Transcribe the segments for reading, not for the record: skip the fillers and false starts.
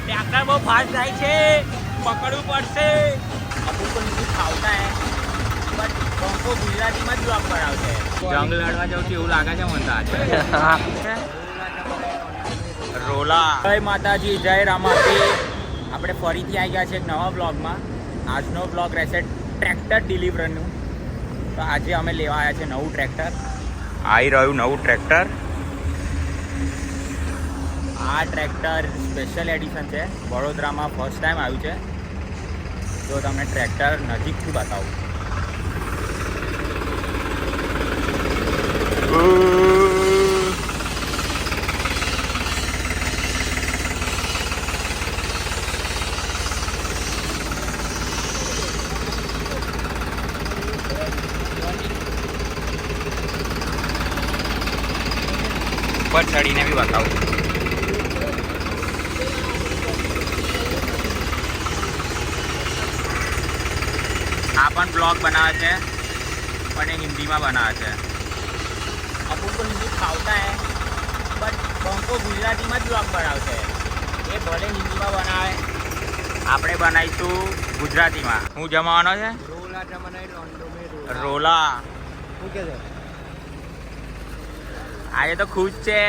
Tractor बहुत fast જાય છે પકડવું પડશે અમુક તો નીચે ખાવતા હે બટ બંકો ગુજરાતીમાં જ બ્લોગ બનાવશે જંગ લડવા જાઉં છું એવું લાગે છે મને તો આજે રોલા જય માતાજી જય રામાપી આપણે ફરીથી આવી ગયા છે એક નવા બ્લોગમાં આજનો બ્લોગ રહેશે ટ્રેક્ટર ડિલિવરનું તો આજે અમે લેવા આવ્યા છે નવું ટ્રેક્ટર આવી રહ્યું નવું ટ્રેક્ટર આ ટ્રેક્ટર સ્પેશિયલ એડિશન છે વડોદરામાં ફર્સ્ટ ટાઈમ આવ્યું છે તો તમને ટ્રેક્ટર નજીકથી બતાવું ઉપર ચડીને બી બતાવું આ પણ બ્લોગ બનાવે છે પણ એ હિન્દીમાં બનાવે છે અમુક તો હિન્દી ખાવતા હે બટ બંકો ગુજરાતીમાં જ બ્લોગ બનાવશે એ ભલે હિન્દીમાં બનાવે આપણે બનાવીશું ગુજરાતીમાં હું જમાવાનો છે રોલા શું કે છે આજે તો ખુશ છે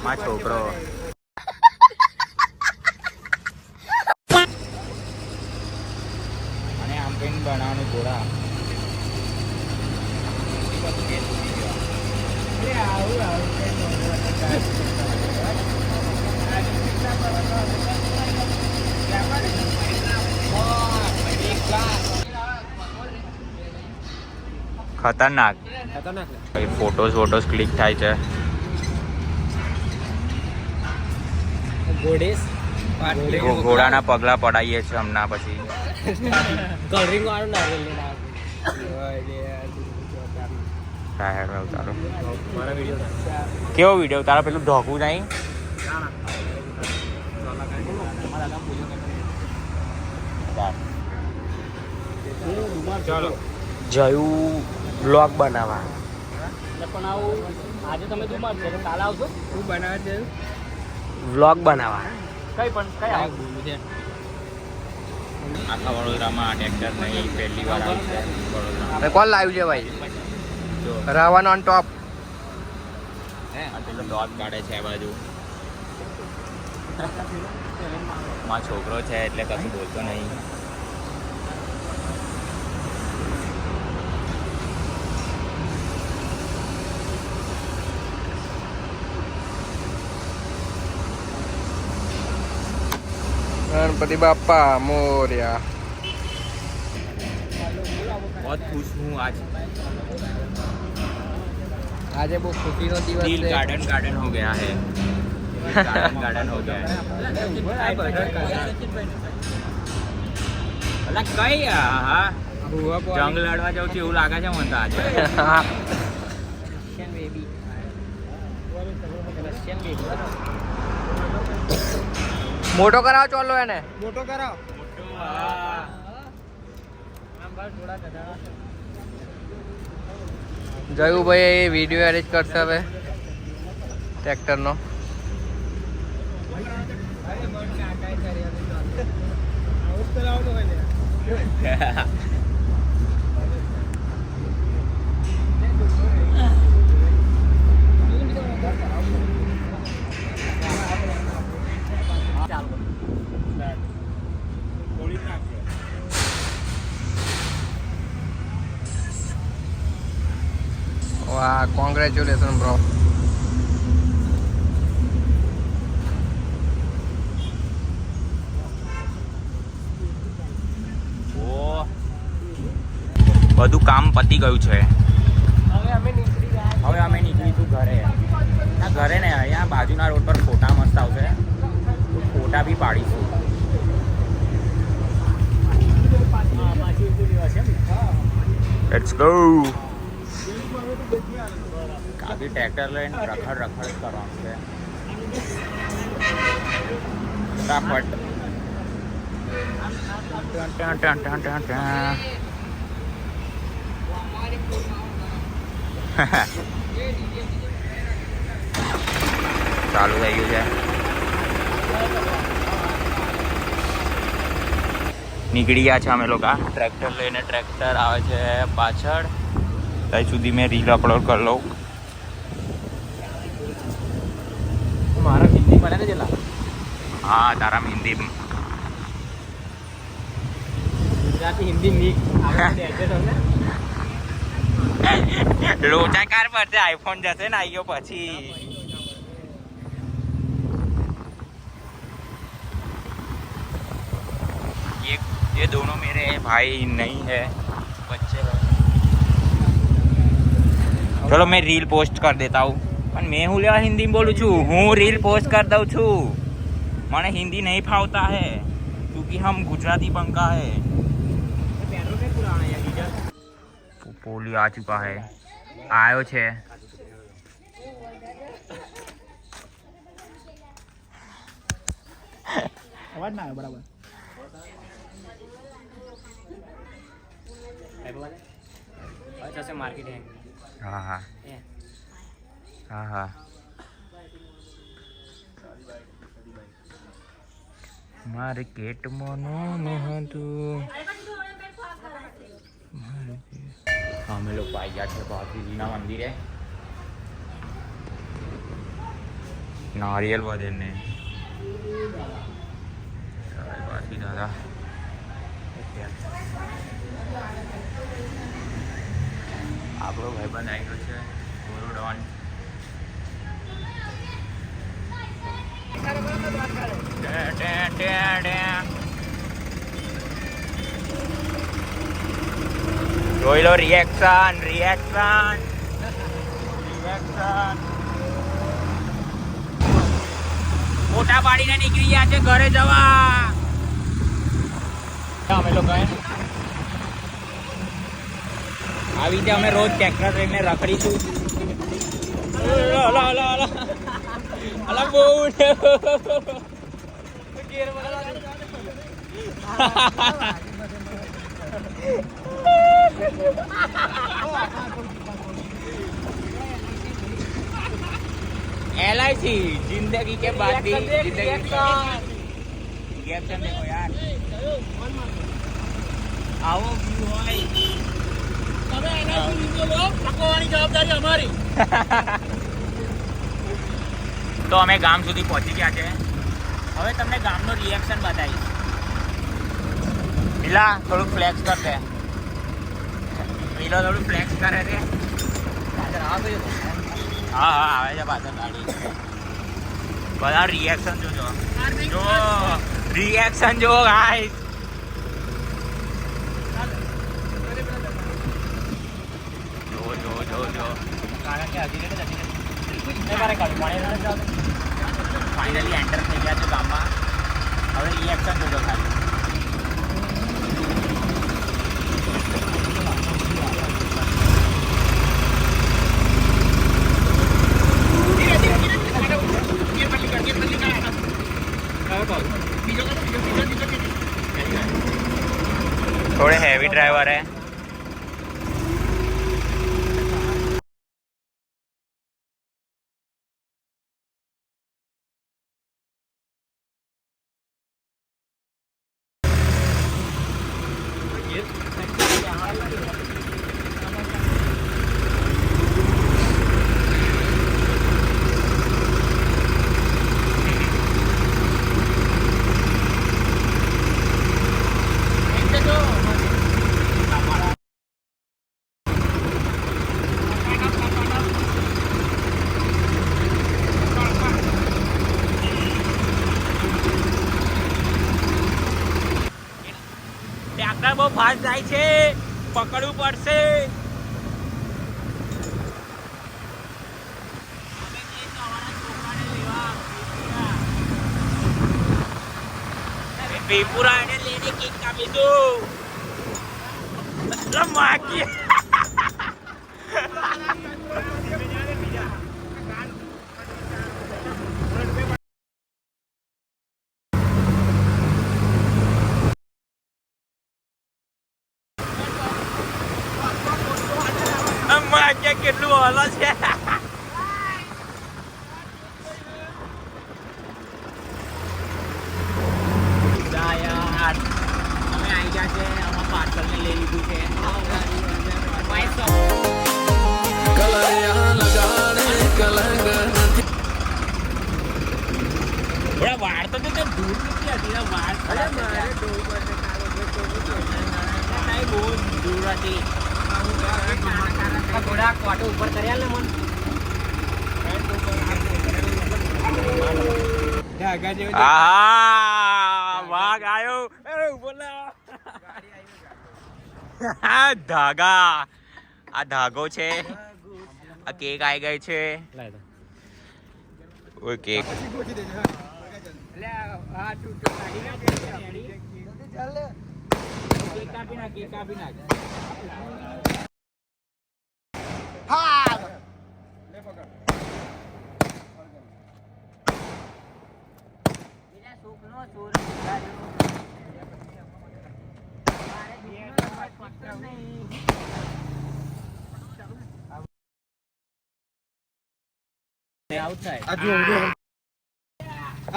મારો છોકરો અને આમ કઈ બનાવવાનું ઘોડા ખતરનાક ફોટોસ ક્લિક થાય છે ઘોડાના પગલા પડાવીએ છીએ હમણાં પછી કલરિંગ વાળું કેવો વિડીયો તારા પેલું ઢોકવું નહીં ચાલો જયું બ્લોગ બનાવવા પણ આવું આજે તમે દુમાર છો કાલે આવશો શું બનાવે છે વ્લોગ બનાવવા કઈ પણ કઈ આવું આખા વડોદરામાં આ ટ્રેક્ટર નહીં પહેલી વાર આવ્યું છે વડોદરા કોણ લાવ્યું છે ભાઈ રાવણ ઓન ટોપ આ પેલો ડોટ કાઢે છે આ બાજુ મારો છોકરો છે એટલે કશું બોલતો નહીં गणपति बापा मोरया बहुत खुश हूँ आज आज वो खुशी नो दिवस दिल गार्डन गार्डन हो गया है गार्डन हो गया है અલા કઈ હા જંગ લડવા જાઉં છું એવું લાગે છે મને તો આજે रशियन बेबी रशियन बेबी मोटो कराओ चलो એને મોટો કરાવો જયુભાઈ વિડીયો એડિટ કરશે હવે ટ્રેક્ટરનો વાહ કોંગ્રેચ્યુલેશન બ્રો બધું કામ પતી ગયું છે હવે અમે નીકળીશું ઘરે ના ઘરે ને અહીંયા બાજુના રોડ પર ફોટા મસ્ત આવશે તો ફોટા બી પાડીશું લેટ્સ ગો કાફી ટ્રેક્ટર લઈને રખડ કરવાનું છે ફટાફટ ચાલુ થઈ ગયું છે નીકળી ગયા છે અમે લોકો ટ્રેક્ટર લઈને. ટ્રેક્ટર આવે છે પાછળ. ત્યાં સુધી મેં રીલ અપલોડ કરી લઉં. મારા હિન્દી મને ને જેલા હા તારા હિન્દી ગુજરાતી હિન્દી મિક્સ આપણે એડજસ્ટ હોય ને લોચાકાર પડશે. આઈફોન જશે ને આવ્યો પછી. ये दोनों मेरे भाई नहीं है, बच्चे हैं. चलो मैं रील पोस्ट कर देता हूँ. પણ મેં હું લેવા હિન્દી બોલું છું. હું રીલ પોસ્ટ કરી દઉં છું. મને હિન્દી નહીં ફાવતા है क्योंकि हम गुजराती पंखा है. પોલી आ चुका है. आयो છે. અવાજ ના આવે બરાબર. जैसे मार्केट है. हाँ हाँ हाँ हाँ मार्केट मनो હતું. અમે લોકો આવી ગયા છે ભાતીજીના મંદિરે. નારિયેલ વધે ને પાછી દાદા આપણો ભાઈબંધ આવી ગયો છે ગુરુડોન. જોઈ લો રિએક્શન રિએક્શન રિએક્શન. ફોટા પાડીને નીકળી ગયા છે ઘરે જવા. અમે લોકો આવી રીતે અમે રોજ ટ્રેક્ટર લઈને રખડીશું. અલા બહુ LIC जिंदगी के बाद भी रिएक्शन देखो यार. આવો વ્યૂ હોય તમે એના વિડિયો લો. પકવવાની જવાબદારી અમારી. તો અમે ગામ સુધી પહોંચી ગયા છે. હવે તમને ગામનો રિએક્શન બતાવીશ. પેલા થોડું ફ્લેક્સ કરશે. પેલો થોડું ફ્લેક્સ કરે છે. હા હા આવે છે પાછળ ગાડી. બધા રિએક્શન જોજો. જો રિએક્શન જો ગાઈસ. જો જો જો જો ફાઇનલી એન્ટર થઈ ગયા છે ગામમાં. હવે રિએક્શન જોજો ખાલી. थोड़े हैवी ड्राइवर है. ટ્રેક્ટર બહુ ફાસ્ટ જાય છે. પકડવું પડશે. બેપુરા એને લઈને કેક કાપીશું. માગી કેટલું હલો છે. અમે આવી થોડા વાળ તો ધૂળ નથી હતી ને વાળ બહુ ધૂળ હતી. થોડા કોટો ઉપર કર્યા ને મન આહા વાઘ આયો. આ ધાગા આ ધાગો છે. આ કેક આવી ગઈ છે. ઓય કેક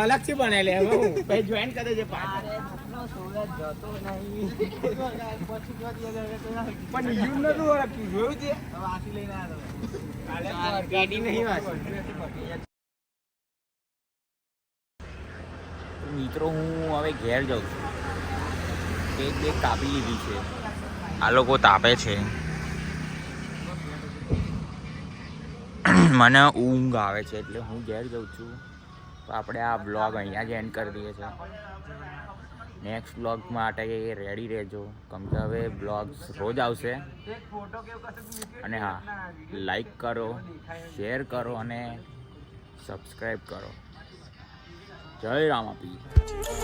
અલગ થી બનેલી હવે હું પછી જોઈન કરે છે પણ યુ નતું ઓળખતું જોયું છે વાસી લઈને આવ્યો પેટી નહીં વાસી. મિત્રો હું હવે ઘેર જાઉં છું. કેક બેક કાપી લીધી છે. આ લોકો તાપે છે. મને ઊંઘ આવે છે એટલે હું ઘેર જાઉં છું. તો આપણે આ બ્લોગ અહીંયા જ એન્ડ કરી દઈએ છીએ. નેક્સ્ટ બ્લોગ માટે રેડી રહેજો કેમ કે હવે બ્લોગ્સ રોજ આવશે. અને હા, લાઈક કરો, શેર કરો અને સબસ્ક્રાઈબ કરો. જય રામાપીર.